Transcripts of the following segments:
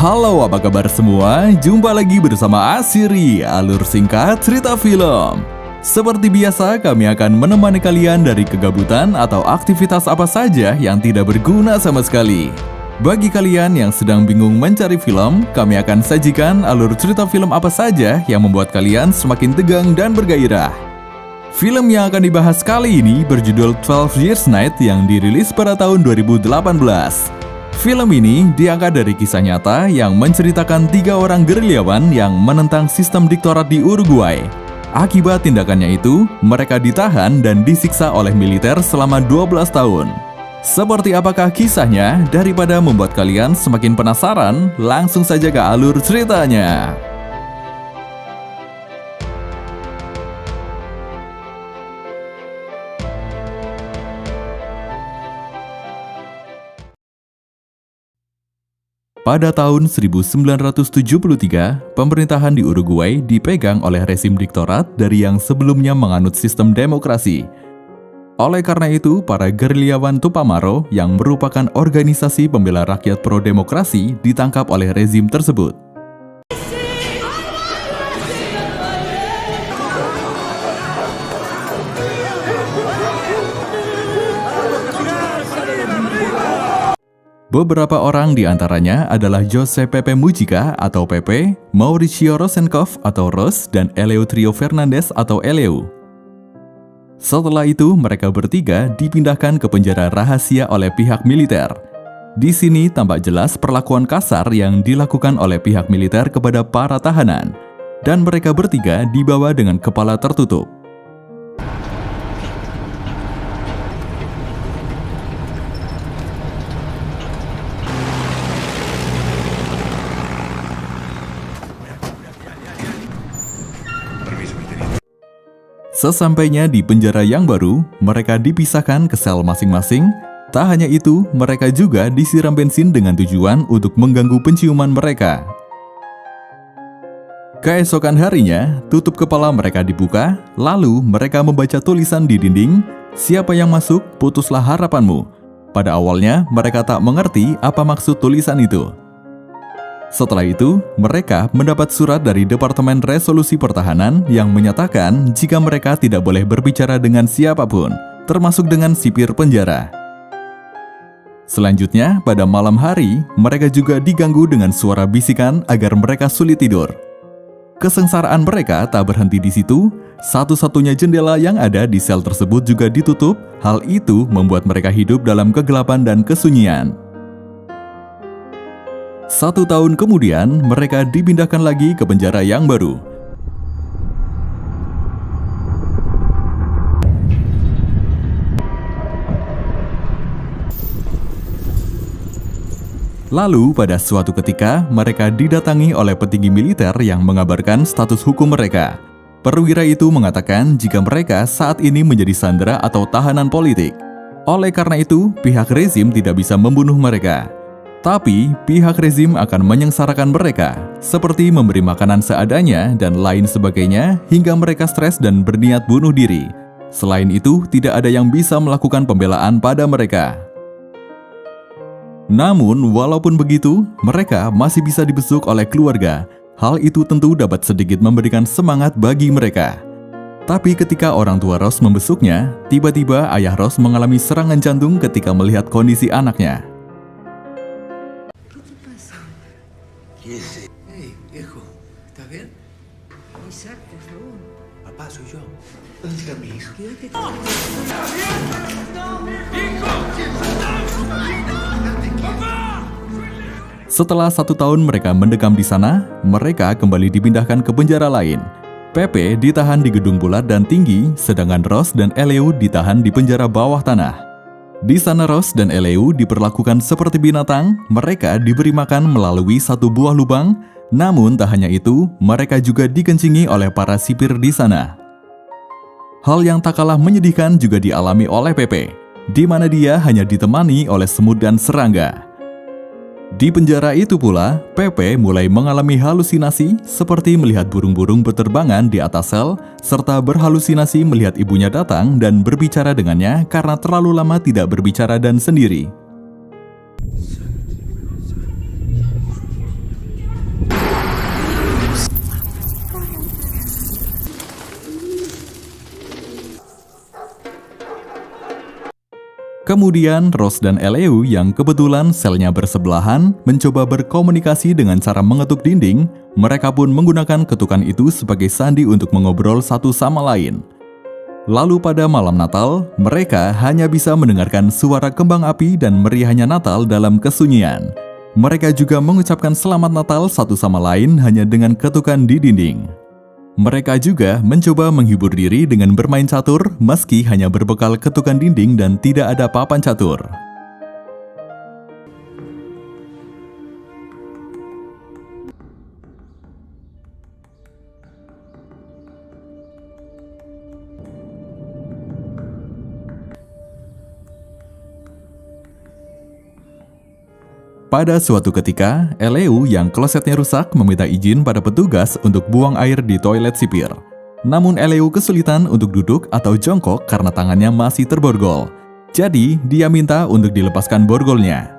Halo, apa kabar semua? Jumpa lagi bersama Asiri, alur singkat cerita film. Seperti biasa, kami akan menemani kalian dari kegabutan atau aktivitas apa saja yang tidak berguna sama sekali. Bagi kalian yang sedang bingung mencari film, kami akan sajikan alur cerita film apa saja yang membuat kalian semakin tegang dan bergairah. Film yang akan dibahas kali ini berjudul 12 Years Night yang dirilis pada tahun 2018. Film ini diangkat dari kisah nyata yang menceritakan 3 orang gerilyawan yang menentang sistem diktorat di Uruguay. Akibat tindakannya itu, mereka ditahan dan disiksa oleh militer selama 12 tahun. Seperti apakah kisahnya? Daripada membuat kalian semakin penasaran, langsung saja ke alur ceritanya. Pada tahun 1973, pemerintahan di Uruguay dipegang oleh rezim diktorat dari yang sebelumnya menganut sistem demokrasi. Oleh karena itu, para gerilyawan Tupamaro yang merupakan organisasi pembela rakyat pro-demokrasi ditangkap oleh rezim tersebut. Beberapa orang di antaranya adalah Jose Pepe Mujica atau Pepe, Mauricio Rosenkopf atau Ros, dan Eleuterio Fernandez atau Eleu. Setelah itu, mereka bertiga dipindahkan ke penjara rahasia oleh pihak militer. Di sini tampak jelas perlakuan kasar yang dilakukan oleh pihak militer kepada para tahanan, dan mereka bertiga dibawa dengan kepala tertutup. Sesampainya di penjara yang baru, mereka dipisahkan ke sel masing-masing. Tak hanya itu, mereka juga disiram bensin dengan tujuan untuk mengganggu penciuman mereka. Keesokan harinya, tutup kepala mereka dibuka, lalu mereka membaca tulisan di dinding, "Siapa yang masuk, putuslah harapanmu." Pada awalnya, mereka tak mengerti apa maksud tulisan itu. Setelah itu, mereka mendapat surat dari Departemen Resolusi Pertahanan yang menyatakan jika mereka tidak boleh berbicara dengan siapapun, termasuk dengan sipir penjara. Selanjutnya, pada malam hari, mereka juga diganggu dengan suara bisikan agar mereka sulit tidur. Kesengsaraan mereka tak berhenti di situ, satu-satunya jendela yang ada di sel tersebut juga ditutup. Hal itu membuat mereka hidup dalam kegelapan dan kesunyian. 1 tahun kemudian, mereka dipindahkan lagi ke penjara yang baru. Lalu, pada suatu ketika, mereka didatangi oleh petinggi militer yang mengabarkan status hukum mereka. Perwira itu mengatakan jika mereka saat ini menjadi sandera atau tahanan politik. Oleh karena itu, pihak rezim tidak bisa membunuh mereka. Tapi, pihak rezim akan menyengsarakan mereka, seperti memberi makanan seadanya dan lain sebagainya, hingga mereka stres dan berniat bunuh diri. Selain itu, tidak ada yang bisa melakukan pembelaan pada mereka. Namun, walaupun begitu, mereka masih bisa dibesuk oleh keluarga. Hal itu tentu dapat sedikit memberikan semangat bagi mereka. Tapi ketika orang tua Ros membesuknya, tiba-tiba ayah Ros mengalami serangan jantung ketika melihat kondisi anaknya. Hey, viejo, ¿estás bien? Isaac, por favor. Papá, soy yo. ¿Dónde está mi hijo? Quédate. Setelah 1 tahun mereka mendekam di sana, mereka kembali dipindahkan ke penjara lain. Pepe ditahan di gedung bulat dan tinggi, sedangkan Ros dan Eleu ditahan di penjara bawah tanah. Di sana Ros dan Eleu diperlakukan seperti binatang, mereka diberi makan melalui 1 buah lubang, namun tak hanya itu, mereka juga dikencingi oleh para sipir di sana. Hal yang tak kalah menyedihkan juga dialami oleh Pepe, di mana dia hanya ditemani oleh semut dan serangga. Di penjara itu pula, Pepe mulai mengalami halusinasi seperti melihat burung-burung berterbangan di atas sel, serta berhalusinasi melihat ibunya datang dan berbicara dengannya karena terlalu lama tidak berbicara dan sendiri. Kemudian Rose dan Eleu yang kebetulan selnya bersebelahan mencoba berkomunikasi dengan cara mengetuk dinding. Mereka pun menggunakan ketukan itu sebagai sandi untuk mengobrol satu sama lain. Lalu pada malam Natal, mereka hanya bisa mendengarkan suara kembang api dan meriahnya Natal dalam kesunyian. Mereka juga mengucapkan selamat Natal satu sama lain hanya dengan ketukan di dinding. Mereka juga mencoba menghibur diri dengan bermain catur meski hanya berbekal ketukan dinding dan tidak ada papan catur. Pada suatu ketika, Eleu yang klosetnya rusak meminta izin pada petugas untuk buang air di toilet sipir. Namun Eleu kesulitan untuk duduk atau jongkok karena tangannya masih terborgol. Jadi, dia minta untuk dilepaskan borgolnya.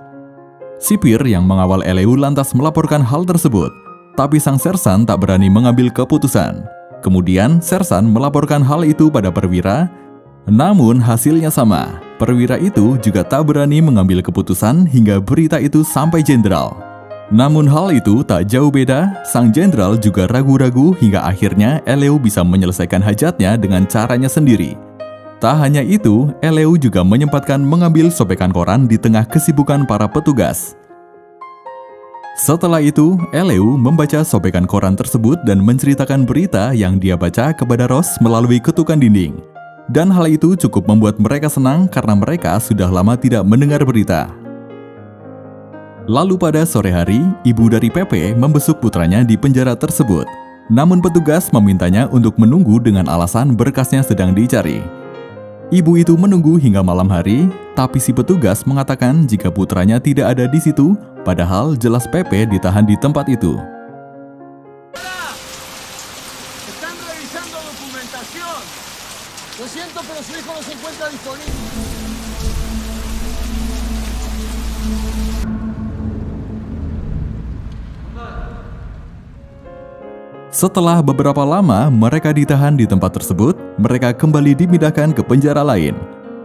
Sipir yang mengawal Eleu lantas melaporkan hal tersebut, tapi sang sersan tak berani mengambil keputusan. Kemudian, sersan melaporkan hal itu pada perwira, namun hasilnya sama. Perwira itu juga tak berani mengambil keputusan hingga berita itu sampai jenderal. Namun hal itu tak jauh beda, sang jenderal juga ragu-ragu hingga akhirnya Eleu bisa menyelesaikan hajatnya dengan caranya sendiri. Tak hanya itu, Eleu juga menyempatkan mengambil sobekan koran di tengah kesibukan para petugas. Setelah itu, Eleu membaca sobekan koran tersebut dan menceritakan berita yang dia baca kepada Rose melalui ketukan dinding. Dan hal itu cukup membuat mereka senang karena mereka sudah lama tidak mendengar berita. Lalu pada sore hari, ibu dari Pepe membesuk putranya di penjara tersebut. Namun petugas memintanya untuk menunggu dengan alasan berkasnya sedang dicari. Ibu itu menunggu hingga malam hari, tapi si petugas mengatakan jika putranya tidak ada di situ, padahal jelas Pepe ditahan di tempat itu. Están revisando documentación. Lo siento, pero su hijo no se encuentra disponible. Setelah beberapa lama mereka ditahan di tempat tersebut, mereka kembali dipindahkan ke penjara lain.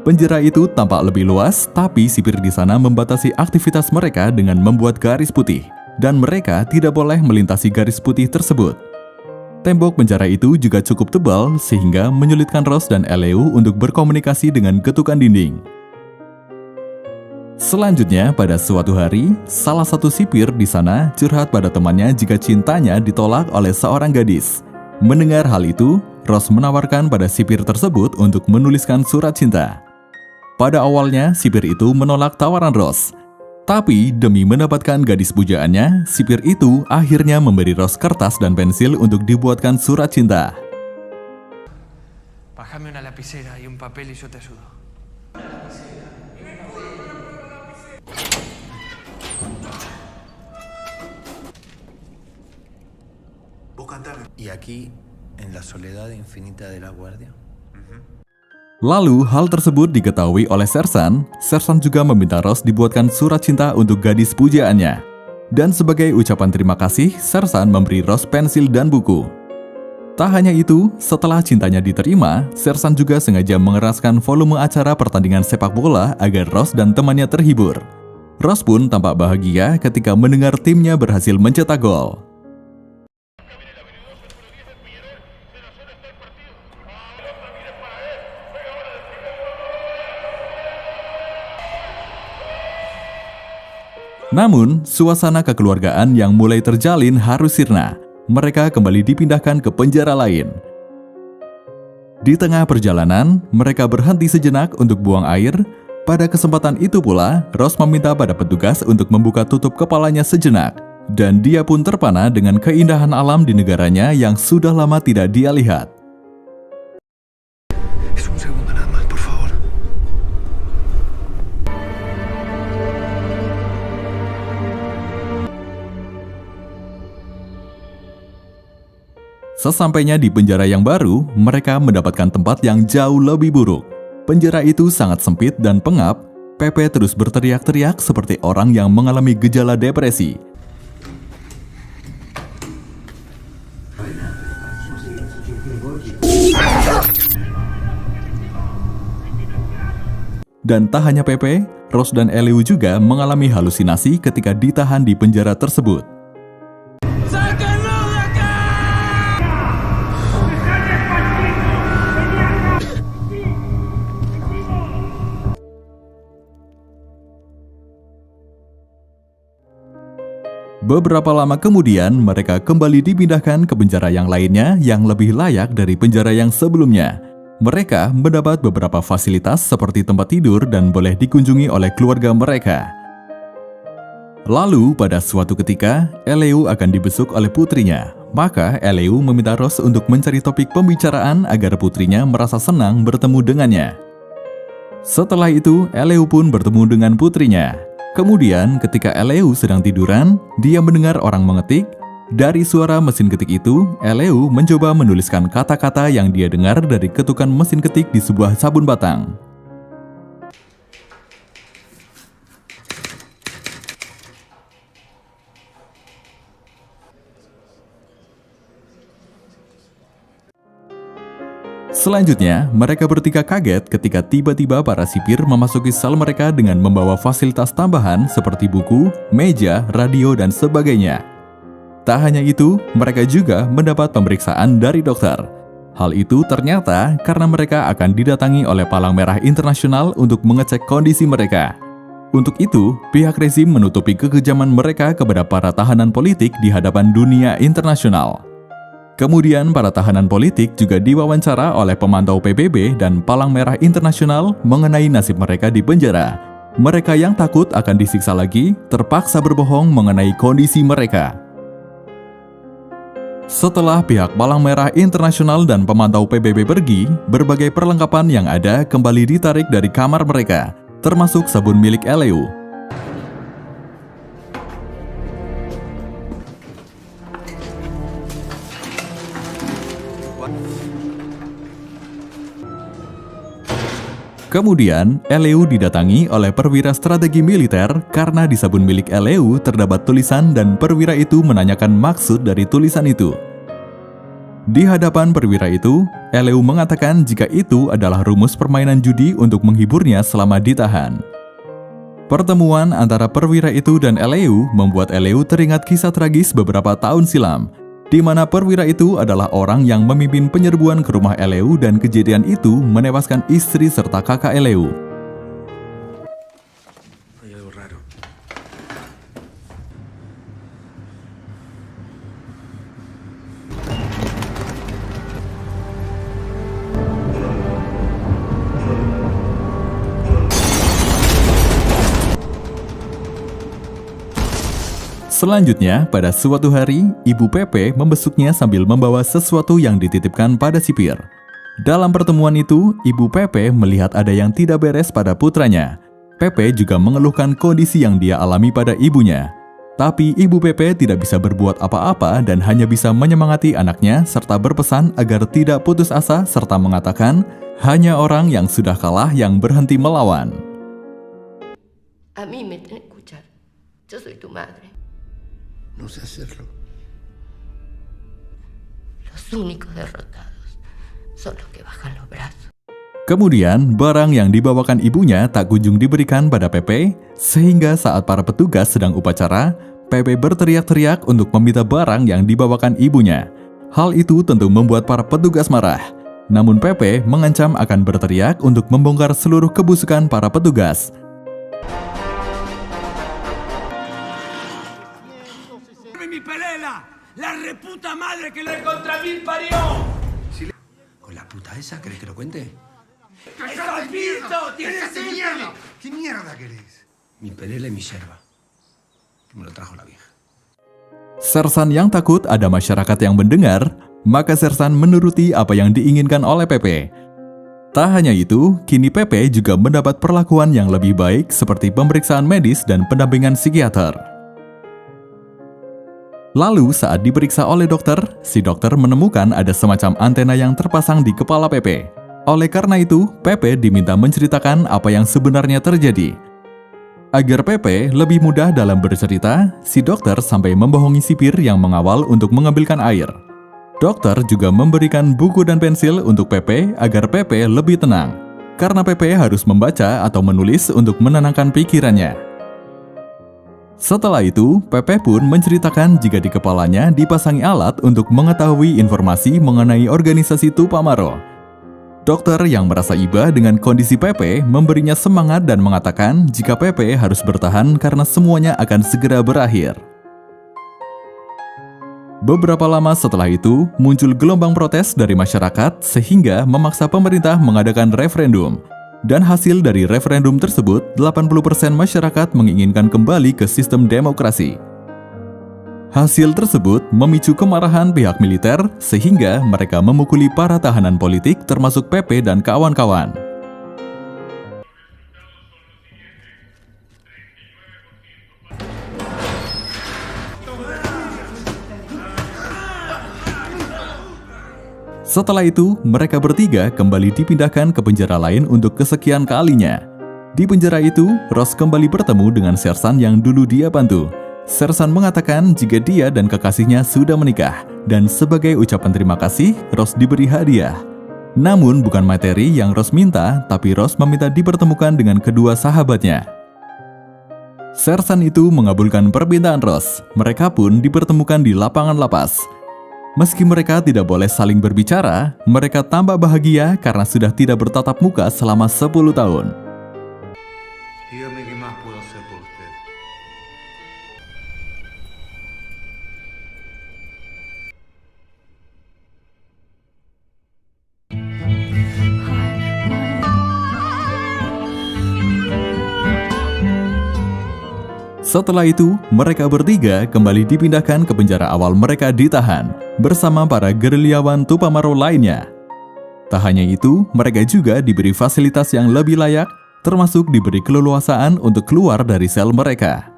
Penjara itu tampak lebih luas, tapi sipir di sana membatasi aktivitas mereka dengan membuat garis putih, dan mereka tidak boleh melintasi garis putih tersebut. Tembok penjara itu juga cukup tebal sehingga menyulitkan Rose dan Eleu untuk berkomunikasi dengan ketukan dinding. Selanjutnya, pada suatu hari, salah satu sipir di sana curhat pada temannya jika cintanya ditolak oleh seorang gadis. Mendengar hal itu, Rose menawarkan pada sipir tersebut untuk menuliskan surat cinta. Pada awalnya, sipir itu menolak tawaran Rose. Tapi, demi mendapatkan gadis pujaannya, sipir itu akhirnya memberi Rose kertas dan pensil untuk dibuatkan surat cinta. Bájame una lapicera y un papel y yo te ayudo. Y aquí, en la soledad infinita de la guardia. Lalu, hal tersebut diketahui oleh Sersan. Sersan juga meminta Rose dibuatkan surat cinta untuk gadis pujaannya. Dan sebagai ucapan terima kasih, Sersan memberi Rose pensil dan buku. Tak hanya itu, setelah cintanya diterima, Sersan juga sengaja mengeraskan volume acara pertandingan sepak bola agar Rose dan temannya terhibur. Rose pun tampak bahagia ketika mendengar timnya berhasil mencetak gol. Namun, suasana kekeluargaan yang mulai terjalin harus sirna. Mereka kembali dipindahkan ke penjara lain. Di tengah perjalanan, mereka berhenti sejenak untuk buang air. Pada kesempatan itu pula, Rose meminta pada petugas untuk membuka tutup kepalanya sejenak. Dan dia pun terpana dengan keindahan alam di negaranya yang sudah lama tidak dia lihat. Es un segundo nada más, por favor. Sesampainya di penjara yang baru, mereka mendapatkan tempat yang jauh lebih buruk. Penjara itu sangat sempit dan pengap. Pepe terus berteriak-teriak seperti orang yang mengalami gejala depresi. Dan tak hanya Pepe, Rose dan Eleu juga mengalami halusinasi ketika ditahan di penjara tersebut. Beberapa lama kemudian, mereka kembali dipindahkan ke penjara yang lainnya yang lebih layak dari penjara yang sebelumnya. Mereka mendapat beberapa fasilitas seperti tempat tidur dan boleh dikunjungi oleh keluarga mereka. Lalu, pada suatu ketika, Eleu akan dibesuk oleh putrinya. Maka, Eleu meminta Rose untuk mencari topik pembicaraan agar putrinya merasa senang bertemu dengannya. Setelah itu, Eleu pun bertemu dengan putrinya. Kemudian, ketika Eleu sedang tiduran, dia mendengar orang mengetik. Dari suara mesin ketik itu, Eleu mencoba menuliskan kata-kata yang dia dengar dari ketukan mesin ketik di sebuah sabun batang. Selanjutnya, mereka bertiga kaget ketika tiba-tiba para sipir memasuki sel mereka dengan membawa fasilitas tambahan seperti buku, meja, radio, dan sebagainya. Tak hanya itu, mereka juga mendapat pemeriksaan dari dokter. Hal itu ternyata karena mereka akan didatangi oleh Palang Merah Internasional untuk mengecek kondisi mereka. Untuk itu, pihak rezim menutupi kekejaman mereka kepada para tahanan politik di hadapan dunia internasional. Kemudian, para tahanan politik juga diwawancara oleh pemantau PBB dan Palang Merah Internasional mengenai nasib mereka di penjara. Mereka yang takut akan disiksa lagi, terpaksa berbohong mengenai kondisi mereka. Setelah pihak Palang Merah Internasional dan pemantau PBB pergi, berbagai perlengkapan yang ada kembali ditarik dari kamar mereka, termasuk sabun milik Eleu. Kemudian, Eleu didatangi oleh perwira strategi militer karena di sabun milik Eleu terdapat tulisan dan perwira itu menanyakan maksud dari tulisan itu. Di hadapan perwira itu, Eleu mengatakan jika itu adalah rumus permainan judi untuk menghiburnya selama ditahan. Pertemuan antara perwira itu dan Eleu membuat Eleu teringat kisah tragis beberapa tahun silam, di mana perwira itu adalah orang yang memimpin penyerbuan ke rumah Eleu dan kejadian itu menewaskan istri serta kakak Eleu. Hay algo raro. Selanjutnya, pada suatu hari, Ibu Pepe membesuknya sambil membawa sesuatu yang dititipkan pada sipir. Dalam pertemuan itu, Ibu Pepe melihat ada yang tidak beres pada putranya. Pepe juga mengeluhkan kondisi yang dia alami pada ibunya. Tapi Ibu Pepe tidak bisa berbuat apa-apa dan hanya bisa menyemangati anaknya serta berpesan agar tidak putus asa serta mengatakan, hanya orang yang sudah kalah yang berhenti melawan. A mí me tenés que escuchar. Yo soy tu madre. No sé hacerlo. Los únicos derrotados son los que bajan los brazos. Kemudian, barang yang dibawakan ibunya tak kunjung diberikan pada Pepe, sehingga saat para petugas sedang upacara, Pepe berteriak-teriak untuk meminta barang yang dibawakan ibunya. Hal itu tentu membuat para petugas marah. Namun Pepe mengancam akan berteriak untuk membongkar seluruh kebusukan para petugas. Mi pelela, la reputa madre que le contra mil parió. ¿Con la puta esa querés que lo cuente? ¡Cállate, mierda! ¿Qué mierda querés? Mi perela y mi yerba. Que me lo trajo la vieja. Sersan yang takut ada masyarakat yang mendengar, maka Sersan menuruti apa yang diinginkan oleh Pepe. Tak hanya itu, kini Pepe juga mendapat perlakuan yang lebih baik seperti pemeriksaan medis dan pendampingan psikiater. Lalu saat diperiksa oleh dokter, si dokter menemukan ada semacam antena yang terpasang di kepala Pepe. Oleh karena itu, Pepe diminta menceritakan apa yang sebenarnya terjadi. Agar Pepe lebih mudah dalam bercerita, si dokter sampai membohongi sipir yang mengawal untuk mengambilkan air. Dokter juga memberikan buku dan pensil untuk Pepe agar Pepe lebih tenang. karena Pepe harus membaca atau menulis untuk menenangkan pikirannya. Setelah itu, Pepe pun menceritakan jika di kepalanya dipasangi alat untuk mengetahui informasi mengenai organisasi Tupamaro. Dokter yang merasa iba dengan kondisi Pepe memberinya semangat dan mengatakan jika Pepe harus bertahan karena semuanya akan segera berakhir. Beberapa lama setelah itu, muncul gelombang protes dari masyarakat sehingga memaksa pemerintah mengadakan referendum. Dan hasil dari referendum tersebut, 80% masyarakat menginginkan kembali ke sistem demokrasi. Hasil tersebut memicu kemarahan pihak militer sehingga mereka memukuli para tahanan politik termasuk Pepe dan kawan-kawan. Setelah itu, mereka bertiga kembali dipindahkan ke penjara lain untuk kesekian kalinya. Di penjara itu, Ross kembali bertemu dengan Sersan yang dulu dia bantu. Sersan mengatakan jika dia dan kekasihnya sudah menikah, dan sebagai ucapan terima kasih, Ross diberi hadiah. Namun bukan materi yang Ross minta, tapi Ross meminta dipertemukan dengan kedua sahabatnya. Sersan itu mengabulkan permintaan Ross. Mereka pun dipertemukan di lapangan lapas. Meski mereka tidak boleh saling berbicara, mereka tambah bahagia karena sudah tidak bertatap muka selama 10 tahun. Dígame qué más puedo hacer por usted. Setelah itu, mereka bertiga kembali dipindahkan ke penjara awal mereka ditahan, bersama para gerilyawan Tupamaro lainnya. Tak hanya itu, mereka juga diberi fasilitas yang lebih layak, termasuk diberi keleluasaan untuk keluar dari sel mereka.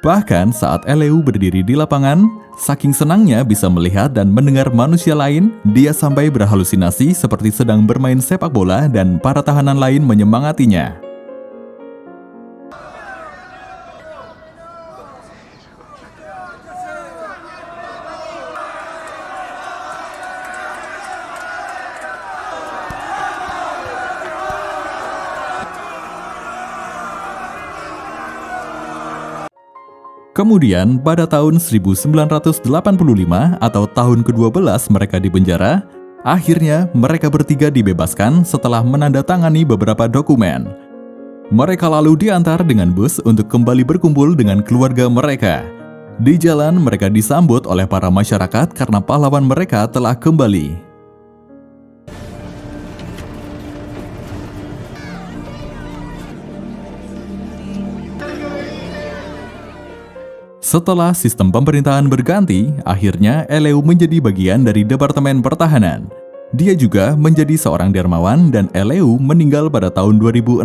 Bahkan saat Eleu berdiri di lapangan, saking senangnya bisa melihat dan mendengar manusia lain, dia sampai berhalusinasi seperti sedang bermain sepak bola dan para tahanan lain menyemangatinya. Kemudian, pada tahun 1985 atau tahun ke-12 mereka di penjara, akhirnya mereka bertiga dibebaskan setelah menandatangani beberapa dokumen. Mereka lalu diantar dengan bus untuk kembali berkumpul dengan keluarga mereka. Di jalan, mereka disambut oleh para masyarakat karena pahlawan mereka telah kembali. Setelah sistem pemerintahan berganti, akhirnya Eleu menjadi bagian dari Departemen Pertahanan. Dia juga menjadi seorang dermawan dan Eleu meninggal pada tahun 2016.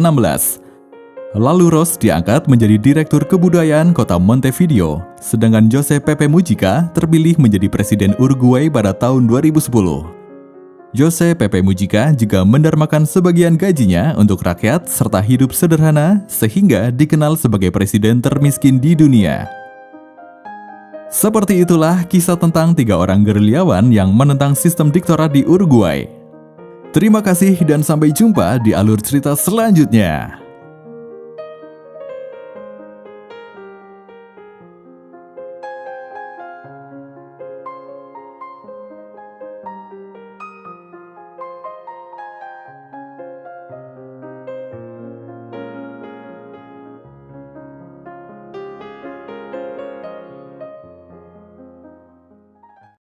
Lalu Ross diangkat menjadi Direktur Kebudayaan Kota Montevideo, sedangkan Jose Pepe Mujica terpilih menjadi Presiden Uruguay pada tahun 2010. Jose Pepe Mujica juga mendarmakan sebagian gajinya untuk rakyat serta hidup sederhana sehingga dikenal sebagai presiden termiskin di dunia. Seperti itulah kisah tentang 3 orang gerilyawan yang menentang sistem diktator di Uruguay. Terima kasih dan sampai jumpa di alur cerita selanjutnya.